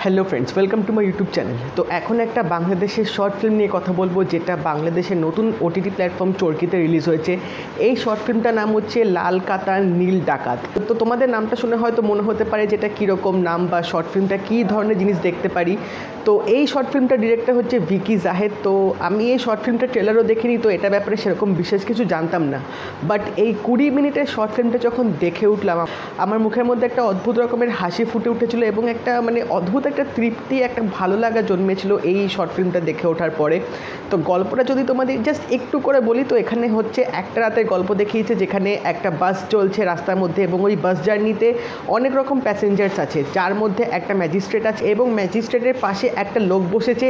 Hello friends, welcome to my YouTube channel. তো এখন একটা বাংলাদেশের শর্ট ফিল্ম নিয়ে কথা বলবো, যেটা বাংলাদেশের নতুন ওটিটি প্ল্যাটফর্ম চরকিতে রিলিজ হয়েছে। এই শর্ট ফিল্মটার নাম হচ্ছে লাল কাতার নীল ডাকাত। তো তোমাদের নামটা শুনে হয়তো মনে হতে পারে যেটা কীরকম নাম বা শর্ট ফিল্মটা কী ধরনের জিনিস দেখতে পারি। তো এই শর্ট ফিল্মটার ডিরেক্টর হচ্ছে ভিকি জাহেদ। তো আমি এই শর্ট ফিল্মটার ট্রেলারও দেখিনি, তো এটা ব্যাপারে সেরকম বিশেষ কিছু জানতাম না। বাট এই 20 মিনিটের শর্ট ফিল্মটা যখন দেখে উঠলাম, আমার মুখের মধ্যে একটা অদ্ভুত রকমের হাসি ফুটে উঠেছিল এবং একটা অদ্ভুত একটা তৃপ্তি, একটা ভালো লাগা জন্মেছিল এই শর্ট ফিল্মটা দেখে ওঠার পরে। তো গল্পটা যদি তোমাদের জাস্ট একটু করে বলি, তো এখানে হচ্ছে একটা রাতের গল্প দেখিয়েছে, যেখানে একটা বাস চলছে রাস্তার মধ্যে এবং ওই বাস জার্নিতে অনেক রকম প্যাসেঞ্জার্স আছে, যার মধ্যে একটা ম্যাজিস্ট্রেট আছে এবং ম্যাজিস্ট্রেটের পাশে একটা লোক বসেছে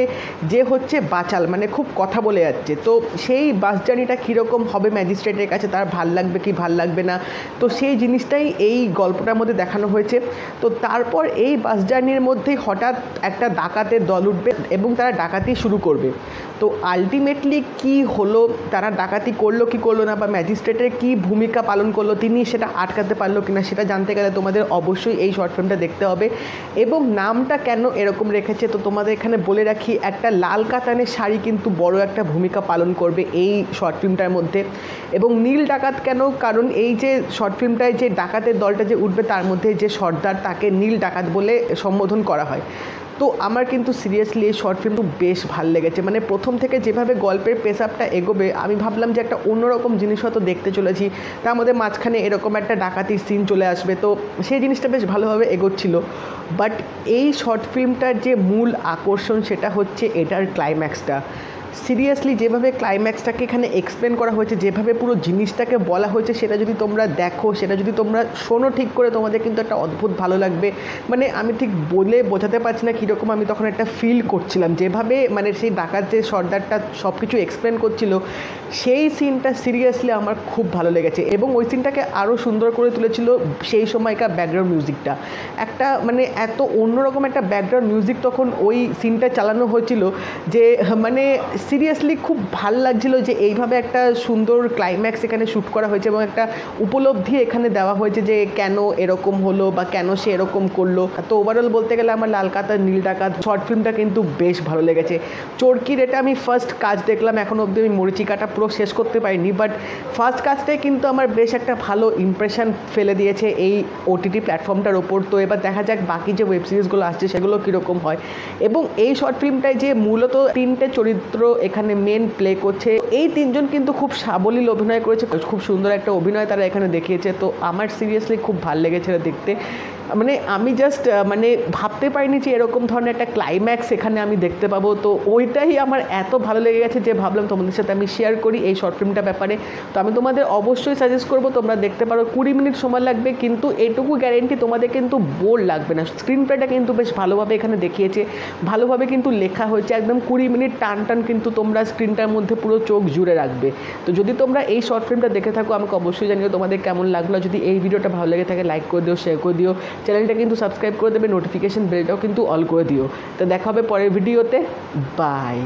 যে হচ্ছে বাচাল, খুব কথা বলে যাচ্ছে। তো সেই বাস জার্নিটা কীরকম হবে ম্যাজিস্ট্রেটের কাছে, তার ভাল লাগবে কি ভাল লাগবে না, তো সেই জিনিসটাই এই গল্পটার মধ্যে দেখানো হয়েছে। তো তারপর এই বাস জার্নির মধ্যেই হঠাৎ একটা ডাকাতের দল উঠবে এবং তারা ডাকাতি শুরু করবে। তো আলটিমেটলি কি হলো, তারা ডাকাতি করলো কি করলো না, বা ম্যাজিস্ট্রেটের কি ভূমিকা পালন করলো, তিনি সেটা আটকাতে পারলো কিনা, সেটা জানতে গেলে তোমাদের অবশ্যই এই শর্ট ফিল্মটা দেখতে হবে। এবং নামটা কেন এরকম রেখেছে, তো তোমাদের এখানে বলে রাখি, একটা লাল কাতানের শাড়ি কিন্তু বড় একটা ভূমিকা পালন করবে এই শর্ট ফিল্মটার মধ্যে। এবং নীল ডাকাত কেন, কারণ এই যে শর্ট ফিল্মটায় যে ডাকাতের দলটা যে উঠবে, তার মধ্যে যে সর্দার, তাকে নীল ডাকাত বলে সম্বোধন করা হয়। তো আমার কিন্তু সিরিয়াসলি এই শর্ট ফিল্ম বেশ ভালো লেগেছে। প্রথম থেকে যেভাবে গল্পের পেস আপটা এগোবে, আমি ভাবলাম যে একটা অন্যরকম জিনিস হয়তো দেখতে চলেছি, তার মধ্যে মাঝখানে এরকম একটা ডাকাতির সিন চলে আসবে, তো সেই জিনিসটা বেশ ভালোভাবে এগোচ্ছিল। বাট এই শর্ট ফিল্মটার যে মূল আকর্ষণ, সেটা হচ্ছে এটার ক্লাইম্যাক্সটা। সিরিয়াসলি যেভাবে ক্লাইম্যাক্সটাকে এখানে এক্সপ্লেন করা হয়েছে, যেভাবে পুরো জিনিসটাকে বলা হয়েছে, সেটা যদি তোমরা দেখো, সেটা যদি তোমরা শোনো ঠিক করে, তোমাদের কিন্তু একটা অদ্ভুত ভালো লাগবে। আমি ঠিক বলে বোঝাতে পারছি না কীরকম আমি তখন একটা ফিল করছিলাম, যেভাবে সেই ডাকাত যে সর্দারটা সব কিছু এক্সপ্লেন করছিল, সেই সিনটা সিরিয়াসলি আমার খুব ভালো লেগেছে। এবং ওই সিনটাকে আরও সুন্দর করে তুলেছিল সেই সময়কার ব্যাকগ্রাউন্ড মিউজিকটা। একটা এত অন্যরকম একটা ব্যাকগ্রাউন্ড মিউজিক তখন ওই সিনটা চালানো হয়েছিল, যে সিরিয়াসলি খুব ভাল লাগছিল যে এইভাবে একটা সুন্দর ক্লাইম্যাক্স এখানে শ্যুট করা হয়েছে এবং একটা উপলব্ধি এখানে দেওয়া হয়েছে যে কেন এরকম হলো বা কেন সে এরকম করলো। তো ওভারঅল বলতে গেলে আমার লাল কাতার নীল ডাকাত শর্ট ফিল্মটা কিন্তু বেশ ভালো লেগেছে। চরকির এটা আমি ফার্স্ট কাজ দেখলাম, এখনও অবধি আমি মরিচিকাটা পুরো শেষ করতে পারিনি, বাট ফার্স্ট কাজটাই কিন্তু আমার বেশ একটা ভালো ইমপ্রেশন ফেলে দিয়েছে এই ওটিটি প্ল্যাটফর্মটার ওপর। তো এবার দেখা যাক বাকি যে ওয়েব সিরিজগুলো আসছে সেগুলো কীরকম হয়। এবং এই শর্ট ফিল্মটায় যে মূলত 3টে চরিত্র এখানে মেন প্লে করছে, এই 3জন কিন্তু খুব সাবলীল অভিনয় করেছে, খুব সুন্দর একটা অভিনয় তারা এখানে দেখিয়েছে। তো আমার সিরিয়াসলি খুব ভালো লেগেছে দেখতে। আমি জাস্ট ভাবতে পারিনি যে এরকম ধরনের একটা ক্লাইম্যাক্স এখানে আমি দেখতে পাবো। তো ওইটাই আমার এত ভালো লেগে গেছে যে ভাবলাম তোমাদের সাথে আমি শেয়ার করি এই শর্ট ফিল্মটার ব্যাপারে। তো আমি তোমাদের অবশ্যই সাজেস্ট করবো তোমরা দেখতে পারো। 20 মিনিট সময় লাগবে, কিন্তু এটুকু গ্যারেন্টি তোমাদের কিন্তু বোর লাগবে না। স্ক্রিন প্লেটা কিন্তু বেশ ভালোভাবে এখানে দেখিয়েছে, ভালোভাবে কিন্তু লেখা হয়েছে, একদম 20 মিনিট টান টান কিন্তু তোমরা স্ক্রিনটার মধ্যে পুরো চোখ জুড়ে রাখবে। তো যদি তোমরা এই শর্ট ফিল্মটা দেখে থাকো, আমাকে অবশ্যই জানিও তোমাদের কেমন লাগলো। যদি এই ভিডিওটা ভালো লেগে থাকে, লাইক করে দিও, শেয়ার করে দিও, চ্যানেলটা কিন্তু সাবস্ক্রাইব করে দেবে, নোটিফিকেশন বেলটাও কিন্তু অল করে দিও। তো দেখা হবে পরের ভিডিওতে। বাই।